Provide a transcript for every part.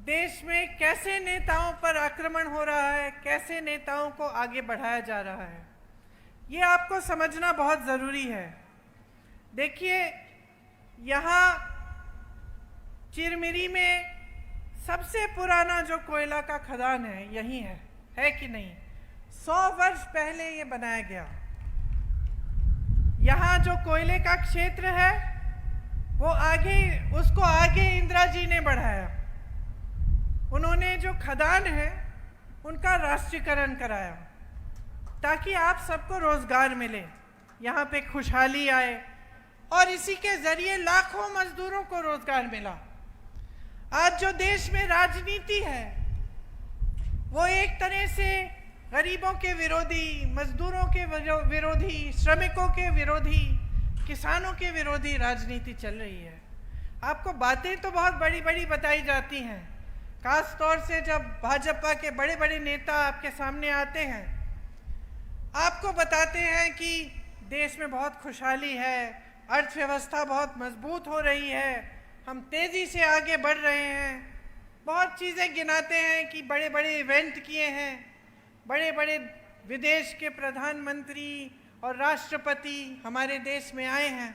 देश में कैसे नेताओं पर आक्रमण हो रहा है, कैसे नेताओं को आगे बढ़ाया जा रहा है, ये आपको समझना बहुत ज़रूरी है। देखिए, यहाँ चिरमिरी में सबसे पुराना जो कोयला का खदान है यही है कि नहीं? 100 वर्ष पहले ये बनाया गया। यहाँ जो कोयले का क्षेत्र है वो उसको आगे इंदिरा जी ने बढ़ाया। उन्होंने जो खदान है उनका राष्ट्रीयकरण कराया ताकि आप सबको रोजगार मिले, यहाँ पे खुशहाली आए, और इसी के जरिए लाखों मजदूरों को रोजगार मिला। आज जो देश में राजनीति है वो एक तरह से गरीबों के विरोधी, मजदूरों के विरोधी, श्रमिकों के विरोधी, किसानों के विरोधी राजनीति चल रही है। आपको बातें तो बहुत बड़ी बड़ी बताई जाती हैं, खास तौर से जब भाजपा के बड़े बड़े नेता आपके सामने आते हैं, आपको बताते हैं कि देश में बहुत खुशहाली है, अर्थव्यवस्था बहुत मजबूत हो रही है, हम तेज़ी से आगे बढ़ रहे हैं, बहुत चीज़ें गिनाते हैं कि बड़े बड़े इवेंट किए हैं, बड़े बड़े विदेश के प्रधानमंत्री और राष्ट्रपति हमारे देश में आए हैं।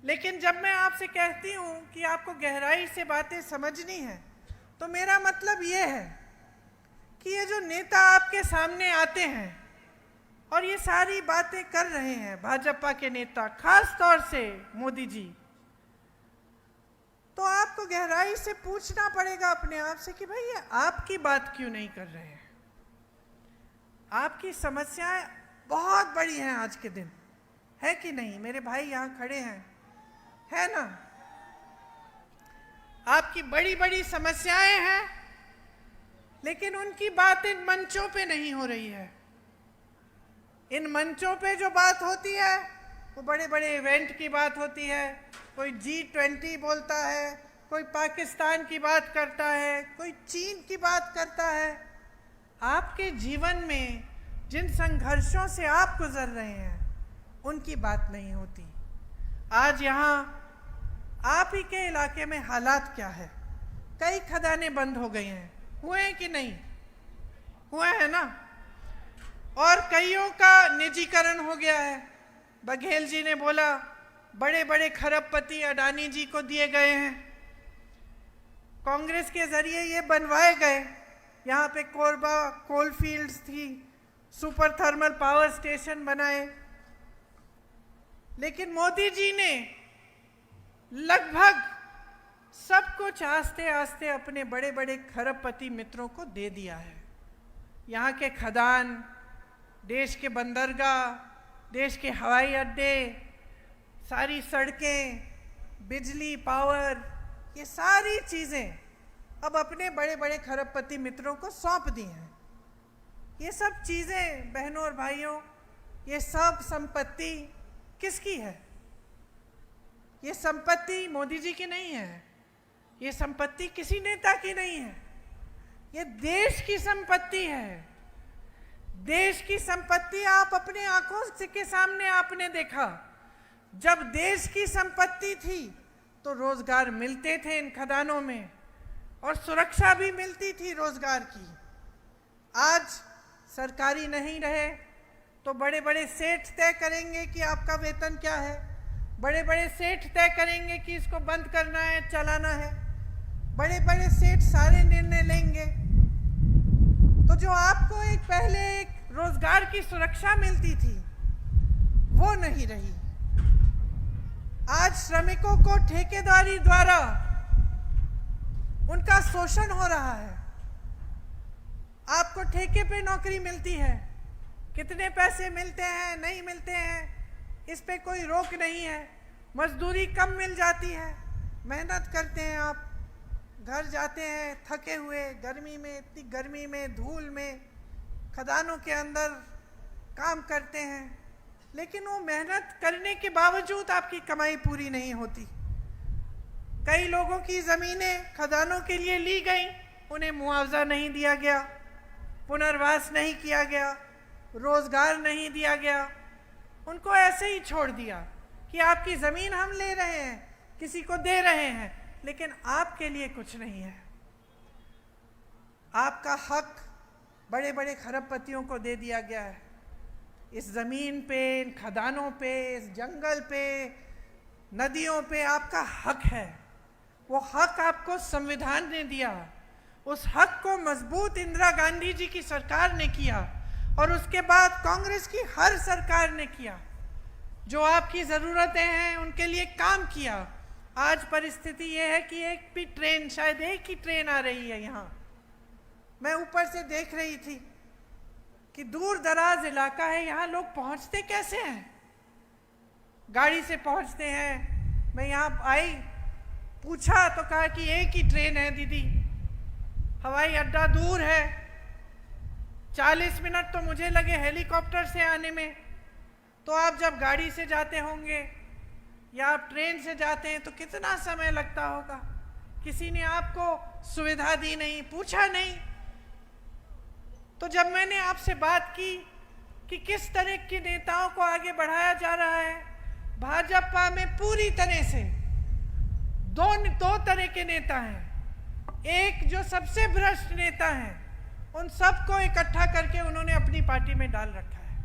लेकिन जब मैं आपसे कहती हूँ कि आपको गहराई से बातें समझनी है, तो मेरा मतलब ये है कि ये जो नेता आपके सामने आते हैं और ये सारी बातें कर रहे हैं, भाजपा के नेता, खास तौर से मोदी जी, तो आपको गहराई से पूछना पड़ेगा अपने आप से कि भाई ये आपकी बात क्यों नहीं कर रहे हैं? आपकी समस्याएं बहुत बड़ी हैं आज के दिन, है कि नहीं? मेरे भाई यहाँ खड़े हैं, है ना? आपकी बड़ी बड़ी समस्याएं हैं, लेकिन उनकी बात इन मंचों पे नहीं हो रही है। इन मंचों पे जो बात होती है वो बड़े बड़े इवेंट की बात होती है। कोई G20 बोलता है, कोई पाकिस्तान की बात करता है, कोई चीन की बात करता है। आपके जीवन में जिन संघर्षों से आप गुजर रहे हैं उनकी बात नहीं होती। आज यहाँ आप ही के इलाके में हालात क्या है? कई खदानें बंद हो गई हैं, हुए हैं कि नहीं? हुए हैं ना? और कईयों का निजीकरण हो गया है। बघेल जी ने बोला बड़े बड़े खरबपति अडानी जी को दिए गए हैं, कांग्रेस के जरिए ये बनवाए गए। यहाँ पे कोरबा कोल फील्ड्स थी, सुपर थर्मल पावर स्टेशन बनाए, लेकिन मोदी जी ने लगभग सब कुछ आस्ते आस्ते अपने बड़े बड़े खरबपति मित्रों को दे दिया है। यहाँ के खदान, देश के बंदरगाह, देश के हवाई अड्डे, सारी सड़कें, बिजली, पावर, ये सारी चीज़ें अब अपने बड़े बड़े खरबपति मित्रों को सौंप दी हैं। ये सब चीज़ें, बहनों और भाइयों, ये सब संपत्ति किसकी है? ये संपत्ति मोदी जी की नहीं है, ये संपत्ति किसी नेता की नहीं है, ये देश की संपत्ति है। देश की संपत्ति आप अपने आंखों के सामने आपने देखा। जब देश की संपत्ति थी तो रोजगार मिलते थे इन खदानों में, और सुरक्षा भी मिलती थी रोजगार की। आज सरकारी नहीं रहे तो बड़े बड़े सेठ तय करेंगे कि आपका वेतन क्या है, बड़े बड़े सेठ तय करेंगे कि इसको बंद करना है, चलाना है, बड़े बड़े सेठ सारे निर्णय लेंगे। तो जो आपको पहले एक रोजगार की सुरक्षा मिलती थी वो नहीं रही। आज श्रमिकों को ठेकेदारी द्वारा उनका शोषण हो रहा है। आपको ठेके पे नौकरी मिलती है, कितने पैसे मिलते हैं, नहीं मिलते हैं, इस पे कोई रोक नहीं है। मजदूरी कम मिल जाती है, मेहनत करते हैं आप, घर जाते हैं थके हुए, गर्मी में, इतनी गर्मी में, धूल में, खदानों के अंदर काम करते हैं, लेकिन वो मेहनत करने के बावजूद आपकी कमाई पूरी नहीं होती। कई लोगों की ज़मीनें खदानों के लिए ली गई, उन्हें मुआवजा नहीं दिया गया, पुनर्वास नहीं किया गया, रोज़गार नहीं दिया गया, उनको ऐसे ही छोड़ दिया कि आपकी ज़मीन हम ले रहे हैं, किसी को दे रहे हैं, लेकिन आपके लिए कुछ नहीं है। आपका हक बड़े बड़े खरबपतियों को दे दिया गया है। इस ज़मीन पे, इन खदानों पे, इस जंगल पे, नदियों पे आपका हक है। वो हक आपको संविधान ने दिया। उस हक को मजबूत इंदिरा गांधी जी की सरकार ने किया और उसके बाद कांग्रेस की हर सरकार ने किया। जो आपकी ज़रूरतें हैं उनके लिए काम किया। आज परिस्थिति ये है कि एक भी ट्रेन, शायद एक ही ट्रेन आ रही है यहाँ। मैं ऊपर से देख रही थी कि दूर दराज इलाका है, यहाँ लोग पहुँचते कैसे हैं? गाड़ी से पहुँचते हैं। मैं यहाँ आई, पूछा तो कहा कि एक ही ट्रेन है दीदी, हवाई अड्डा दूर है, 40 मिनट तो मुझे लगे हेलीकॉप्टर से आने में। तो आप जब गाड़ी से जाते होंगे या आप ट्रेन से जाते हैं तो कितना समय लगता होगा? किसी ने आपको सुविधा दी नहीं, पूछा नहीं। तो जब मैंने आपसे बात की कि किस तरह के नेताओं को आगे बढ़ाया जा रहा है, भाजपा में पूरी तरह से दो तरह के नेता हैं। एक जो सबसे भ्रष्ट नेता हैं, उन सबको इकट्ठा करके उन्होंने अपनी पार्टी में डाल रखा है।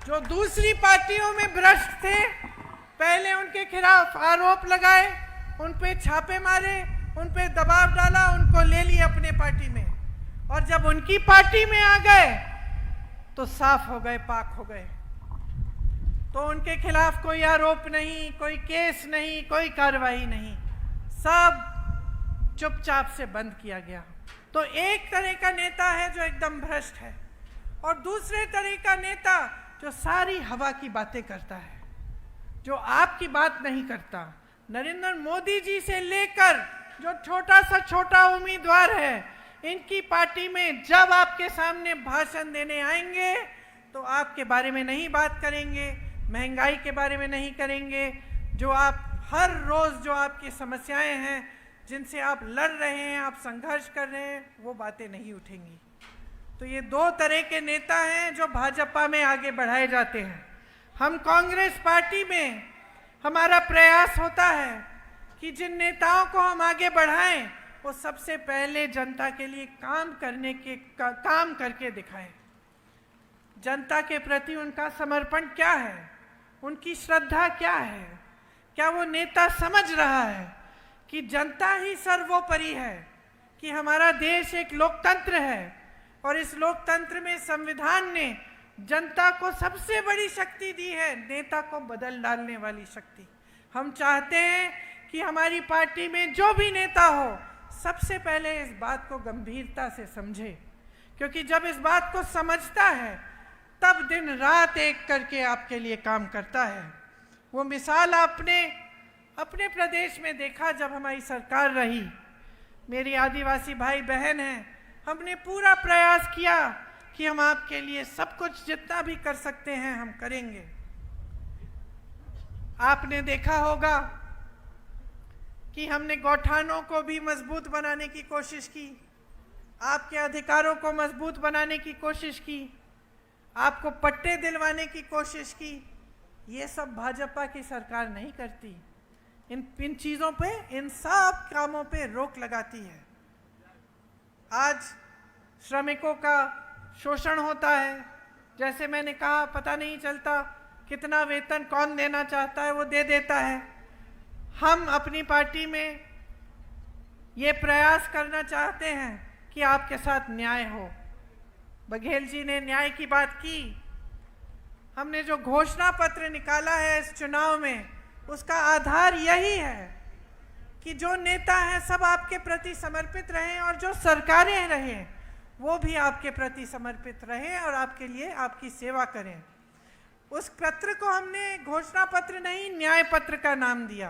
जो दूसरी पार्टियों में भ्रष्ट थे, पहले उनके खिलाफ आरोप लगाए, उन पे छापे मारे, उन पे दबाव डाला, उनको ले लिया अपने पार्टी में, और जब उनकी पार्टी में आ गए तो साफ हो गए, पाक हो गए। तो उनके खिलाफ कोई आरोप नहीं, कोई केस नहीं, कोई कार्रवाई नहीं, सब चुपचाप से बंद किया गया। तो एक तरह का नेता है जो एकदम भ्रष्ट है, और दूसरे तरह का नेता जो सारी हवा की बातें करता है, जो आपकी बात नहीं करता। नरेंद्र मोदी जी से लेकर जो छोटा सा छोटा उम्मीदवार है, इनकी पार्टी में जब आपके सामने भाषण देने आएंगे तो आपके बारे में नहीं बात करेंगे, महंगाई के बारे में नहीं करेंगे, जो आप हर रोज़ जो आपकी समस्याएं हैं, जिनसे आप लड़ रहे हैं, आप संघर्ष कर रहे हैं, वो बातें नहीं उठेंगी। तो ये दो तरह के नेता हैं जो भाजपा में आगे बढ़ाए जाते हैं। हम कांग्रेस पार्टी में हमारा प्रयास होता है कि जिन नेताओं को हम आगे बढ़ाएं, वो सबसे पहले जनता के लिए काम करके दिखाएं। जनता के प्रति उनका समर्पण क्या है, उनकी श्रद्धा क्या है, क्या वो नेता समझ रहा है कि जनता ही सर्वोपरि है, कि हमारा देश एक लोकतंत्र है और इस लोकतंत्र में संविधान ने जनता को सबसे बड़ी शक्ति दी है, नेता को बदल डालने वाली शक्ति। हम चाहते हैं कि हमारी पार्टी में जो भी नेता हो, सबसे पहले इस बात को गंभीरता से समझे, क्योंकि जब इस बात को समझता है तब दिन रात एक करके आपके लिए काम करता है। वो मिसाल आपने अपने प्रदेश में देखा जब हमारी सरकार रही। मेरी आदिवासी भाई बहन हैं, हमने पूरा प्रयास किया कि हम आपके लिए सब कुछ जितना भी कर सकते हैं हम करेंगे। आपने देखा होगा कि हमने गौठानों को भी मजबूत बनाने की कोशिश की, आपके अधिकारों को मजबूत बनाने की कोशिश की, आपको पट्टे दिलवाने की कोशिश की। ये सब भाजपा की सरकार नहीं करती। इन चीज़ों पे, इन सब कामों पे रोक लगाती है। आज श्रमिकों का शोषण होता है, जैसे मैंने कहा, पता नहीं चलता कितना वेतन कौन देना चाहता है, वो दे देता है। हम अपनी पार्टी में ये प्रयास करना चाहते हैं कि आपके साथ न्याय हो। बघेल जी ने न्याय की बात की। हमने जो घोषणा पत्र निकाला है इस चुनाव में, उसका आधार यही है कि जो नेता हैं सब आपके प्रति समर्पित रहें, और जो सरकारें रहें वो भी आपके प्रति समर्पित रहें और आपके लिए आपकी सेवा करें। उस पत्र को हमने घोषणा पत्र नहीं, न्याय पत्र का नाम दिया।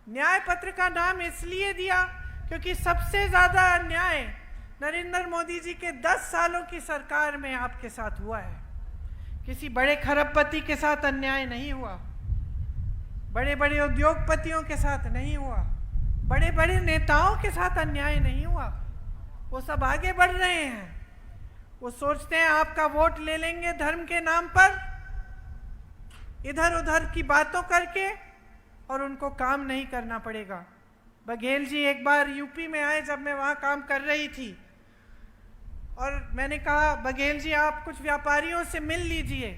न्याय पत्र का नाम इसलिए दिया क्योंकि सबसे ज़्यादा अन्याय नरेंद्र मोदी जी के 10 सालों की सरकार में आपके साथ हुआ है। किसी बड़े खरबपति के साथ अन्याय नहीं हुआ, बड़े बड़े उद्योगपतियों के साथ नहीं हुआ, बड़े बड़े नेताओं के साथ अन्याय नहीं हुआ। वो सब आगे बढ़ रहे हैं। वो सोचते हैं आपका वोट ले लेंगे धर्म के नाम पर, इधर उधर की बातों करके, और उनको काम नहीं करना पड़ेगा। बघेल जी एक बार यूपी में आए जब मैं वहाँ काम कर रही थी, और मैंने कहा बघेल जी आप कुछ व्यापारियों से मिल लीजिए,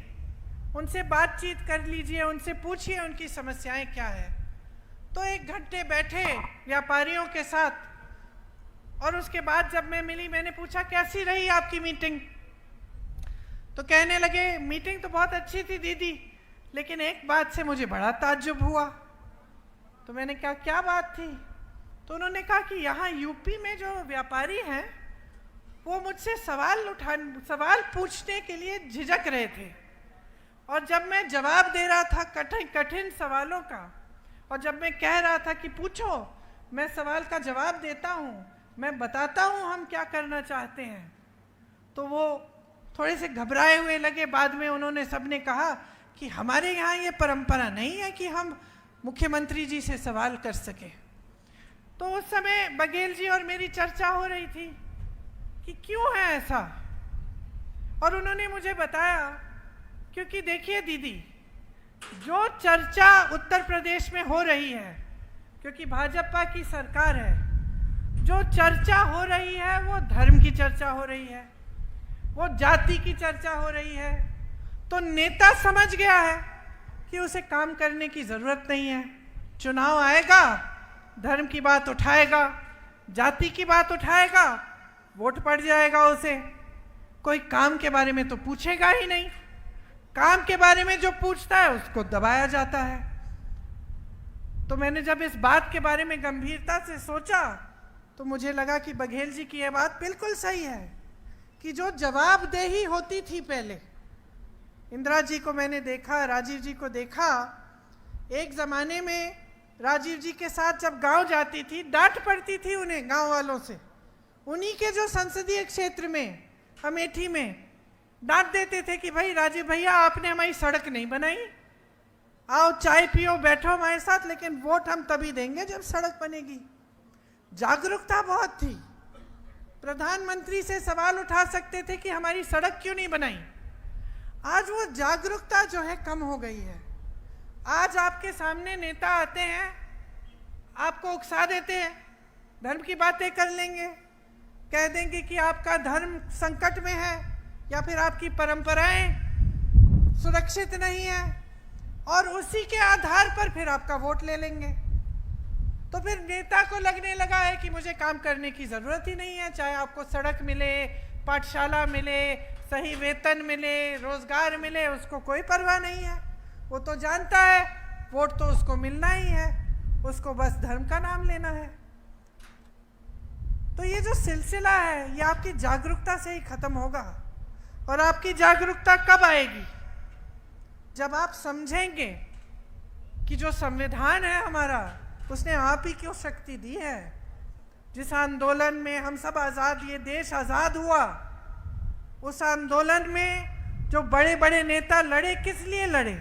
उनसे बातचीत कर लीजिए, उनसे पूछिए उनकी समस्याएं क्या है। तो 1 घंटे बैठे व्यापारियों के साथ, और उसके बाद जब मैं मिली मैंने पूछा कैसी रही आपकी मीटिंग। तो कहने लगे मीटिंग तो बहुत अच्छी थी दीदी, लेकिन एक बात से मुझे बड़ा ताज्जुब हुआ। तो मैंने कहा क्या बात थी? तो उन्होंने कहा कि यहाँ यूपी में जो व्यापारी हैं वो मुझसे सवाल पूछने के लिए झिझक रहे थे, और जब मैं जवाब दे रहा था कठिन सवालों का, और जब मैं कह रहा था कि पूछो, मैं सवाल का जवाब देता हूँ, मैं बताता हूँ हम क्या करना चाहते हैं, तो वो थोड़े से घबराए हुए लगे। बाद में उन्होंने सबने कहा कि हमारे यहाँ ये परंपरा नहीं है कि हम मुख्यमंत्री जी से सवाल कर सके। तो उस समय बघेल जी और मेरी चर्चा हो रही थी कि क्यों है ऐसा, और उन्होंने मुझे बताया क्योंकि देखिए दीदी, जो चर्चा उत्तर प्रदेश में हो रही है, क्योंकि भाजपा की सरकार है, जो चर्चा हो रही है वो धर्म की चर्चा हो रही है, वो जाति की चर्चा हो रही है। तो नेता समझ गया है कि उसे काम करने की ज़रूरत नहीं है। चुनाव आएगा, धर्म की बात उठाएगा, जाति की बात उठाएगा, वोट पड़ जाएगा उसे, कोई काम के बारे में तो पूछेगा ही नहीं। काम के बारे में जो पूछता है उसको दबाया जाता है। तो मैंने जब इस बात के बारे में गंभीरता से सोचा तो मुझे लगा कि बघेल जी की यह बात बिल्कुल सही है कि जो जवाबदेही होती थी पहले, इंदिरा जी को मैंने देखा, राजीव जी को देखा, एक ज़माने में राजीव जी के साथ जब गांव जाती थी डांट पड़ती थी उन्हें गांव वालों से, उन्हीं के जो संसदीय क्षेत्र में अमेठी में डांट देते थे कि भाई राजीव भैया आपने हमारी सड़क नहीं बनाई, आओ चाय पियो बैठो हमारे साथ, लेकिन वोट हम तभी देंगे जब सड़क बनेगी। जागरूकता बहुत थी, प्रधानमंत्री से सवाल उठा सकते थे कि हमारी सड़क क्यों नहीं बनाई। आज वो जागरूकता जो है कम हो गई है। आज आपके सामने नेता आते हैं, आपको उकसा देते हैं, धर्म की बातें कर लेंगे, कह देंगे कि आपका धर्म संकट में है या फिर आपकी परंपराएं सुरक्षित नहीं है, और उसी के आधार पर फिर आपका वोट ले लेंगे। तो फिर नेता को लगने लगा है कि मुझे काम करने की ज़रूरत ही नहीं है, चाहे आपको सड़क मिले, पाठशाला मिले, सही वेतन मिले, रोजगार मिले, उसको कोई परवाह नहीं है। वो तो जानता है वोट तो उसको मिलना ही है, उसको बस धर्म का नाम लेना है। तो ये जो सिलसिला है ये आपकी जागरूकता से ही खत्म होगा। और आपकी जागरूकता कब आएगी? जब आप समझेंगे कि जो संविधान है हमारा, उसने आप ही क्यों शक्ति दी है। जिस आंदोलन में हम सब आज़ाद, ये देश आज़ाद हुआ, उस आंदोलन में जो बड़े बड़े नेता लड़े, किस लिए लड़े?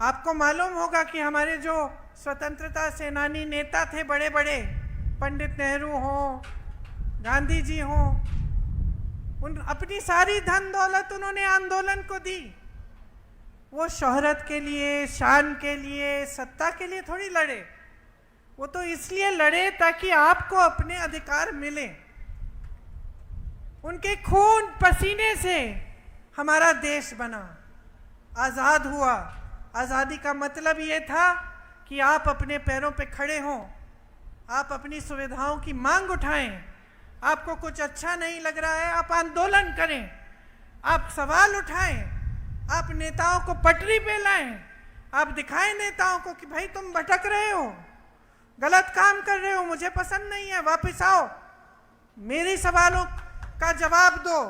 आपको मालूम होगा कि हमारे जो स्वतंत्रता सेनानी नेता थे बड़े बड़े, पंडित नेहरू हों, गांधी जी हों, उन अपनी सारी धन दौलत उन्होंने आंदोलन को दी। वो शोहरत के लिए, शान के लिए, सत्ता के लिए थोड़ी लड़े, वो तो इसलिए लड़े ताकि आपको अपने अधिकार मिले। उनके खून पसीने से हमारा देश बना, आज़ाद हुआ। आज़ादी का मतलब ये था कि आप अपने पैरों पे खड़े हों, आप अपनी सुविधाओं की मांग उठाएं। आपको कुछ अच्छा नहीं लग रहा है, आप आंदोलन करें, आप सवाल उठाएं, आप नेताओं को पटरी पे लाएं, आप दिखाएं नेताओं को कि भाई तुम भटक रहे हो, गलत काम कर रहे हो, मुझे पसंद नहीं है, वापस आओ, मेरे सवालों का जवाब दो।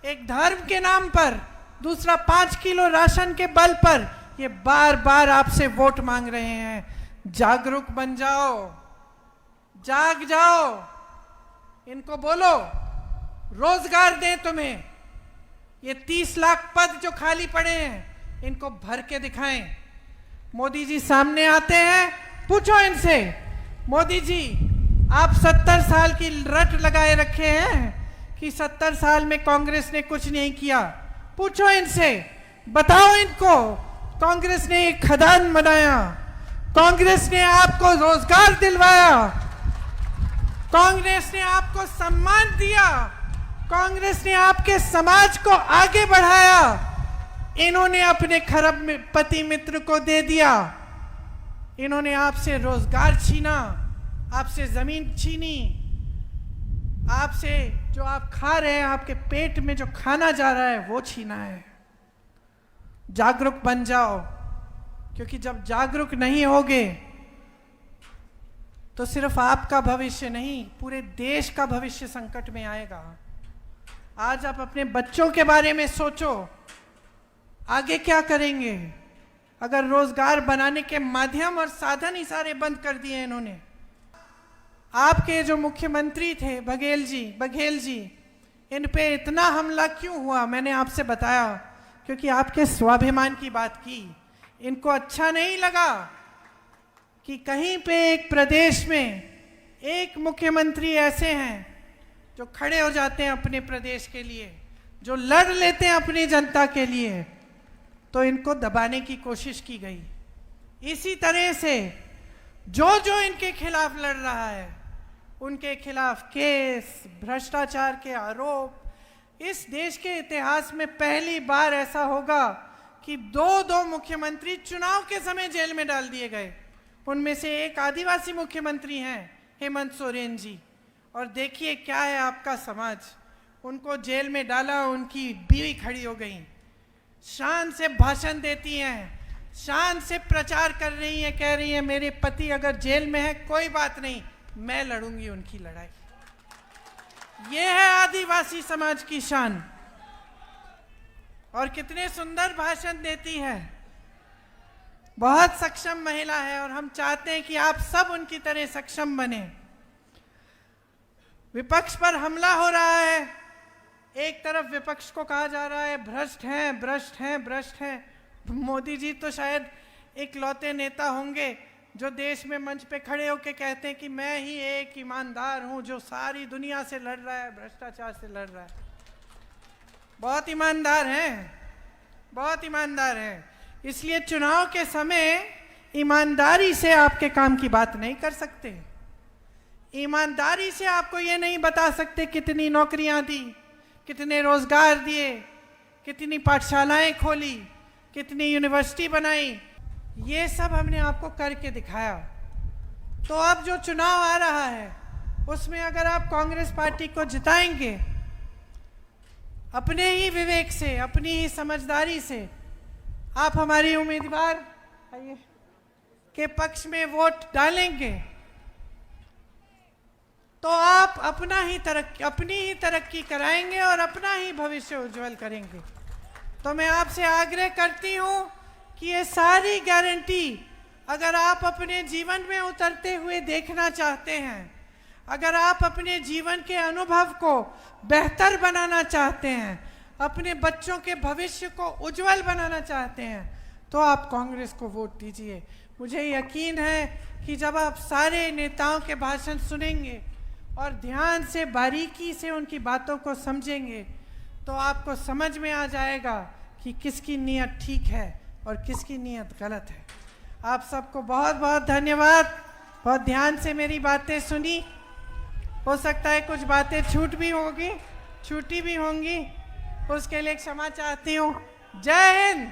एक धर्म के नाम पर, दूसरा 5 किलो राशन के बल पर ये बार बार आपसे वोट मांग रहे हैं। जागरूक बन जाओ, जाग जाओ, इनको बोलो रोजगार दें तुम्हें। ये 30 लाख पद जो खाली पड़े हैं इनको भर के दिखाएं। मोदी जी सामने आते हैं, पूछो इनसे, मोदी जी आप 70 साल की रट लगाए रखे हैं कि 70 साल में कांग्रेस ने कुछ नहीं किया। पूछो इनसे, बताओ इनको, कांग्रेस ने एक खदान बनाया, कांग्रेस ने आपको रोजगार दिलवाया, कांग्रेस ने आपको सम्मान दिया, कांग्रेस ने आपके समाज को आगे बढ़ाया। इन्होंने अपने खरबपति मित्र को दे दिया, इन्होंने आपसे रोजगार छीना, आपसे जमीन छीनी, आपसे जो आप खा रहे हैं, आपके पेट में जो खाना जा रहा है वो छीना है। जागरूक बन जाओ, क्योंकि जब जागरूक नहीं होगे तो सिर्फ आपका भविष्य नहीं, पूरे देश का भविष्य संकट में आएगा। आज आप अपने बच्चों के बारे में सोचो, आगे क्या करेंगे अगर रोजगार बनाने के माध्यम और साधन ही सारे बंद कर दिए इन्होंने। आपके जो मुख्यमंत्री थे बघेल जी, इन पे इतना हमला क्यों हुआ? मैंने आपसे बताया, क्योंकि आपके स्वाभिमान की बात की। इनको अच्छा नहीं लगा कि कहीं पे एक प्रदेश में एक मुख्यमंत्री ऐसे हैं जो खड़े हो जाते हैं अपने प्रदेश के लिए, जो लड़ लेते हैं अपनी जनता के लिए, तो इनको दबाने की कोशिश की गई। इसी तरह से जो इनके खिलाफ लड़ रहा है, उनके खिलाफ केस, भ्रष्टाचार के आरोप, इस देश के इतिहास में पहली बार ऐसा होगा कि दो मुख्यमंत्री चुनाव के समय जेल में डाल दिए गए। उनमें से एक आदिवासी मुख्यमंत्री हैं हेमंत सोरेन जी, और देखिए क्या है आपका समाज, उनको जेल में डाला, उनकी बीवी खड़ी हो गई, शान से भाषण देती हैं, शान से प्रचार कर रही हैं, कह रही हैं मेरे पति अगर जेल में है कोई बात नहीं, मैं लड़ूंगी उनकी लड़ाई। ये है आदिवासी समाज की शान। और कितने सुंदर भाषण देती है, बहुत सक्षम महिला है, और हम चाहते हैं कि आप सब उनकी तरह सक्षम बने। विपक्ष पर हमला हो रहा है, एक तरफ विपक्ष को कहा जा रहा है भ्रष्ट हैं, भ्रष्ट हैं, भ्रष्ट हैं। मोदी जी तो शायद इकलौते नेता होंगे जो देश में मंच पे खड़े होकर कहते हैं कि मैं ही एक ईमानदार हूं जो सारी दुनिया से लड़ रहा है, भ्रष्टाचार से लड़ रहा है। बहुत ईमानदार हैं, बहुत ईमानदार हैं। इसलिए चुनाव के समय ईमानदारी से आपके काम की बात नहीं कर सकते। ईमानदारी से आपको ये नहीं बता सकते कितनी नौकरियां दी, कितने रोजगार दिए, कितनी पाठशालाएं खोली, कितनी यूनिवर्सिटी बनाई। ये सब हमने आपको करके दिखाया। तो अब जो चुनाव आ रहा है उसमें अगर आप कांग्रेस पार्टी को जिताएंगे, अपने ही विवेक से, अपनी ही समझदारी से आप हमारी उम्मीदवार के पक्ष में वोट डालेंगे, तो आप अपनी ही तरक्की कराएंगे और अपना ही भविष्य उज्जवल करेंगे। तो मैं आपसे आग्रह करती हूं कि ये सारी गारंटी अगर आप अपने जीवन में उतरते हुए देखना चाहते हैं, अगर आप अपने जीवन के अनुभव को बेहतर बनाना चाहते हैं, अपने बच्चों के भविष्य को उज्जवल बनाना चाहते हैं, तो आप कांग्रेस को वोट दीजिए। मुझे यकीन है कि जब आप सारे नेताओं के भाषण सुनेंगे और ध्यान से, बारीकी से उनकी बातों को समझेंगे, तो आपको समझ में आ जाएगा कि किसकी नीयत ठीक है और किसकी नीयत गलत है। आप सबको बहुत बहुत धन्यवाद। बहुत ध्यान से मेरी बातें सुनी। हो सकता है कुछ बातें छूटी भी होंगी, उसके लिए क्षमा चाहती हूँ। जय हिंद।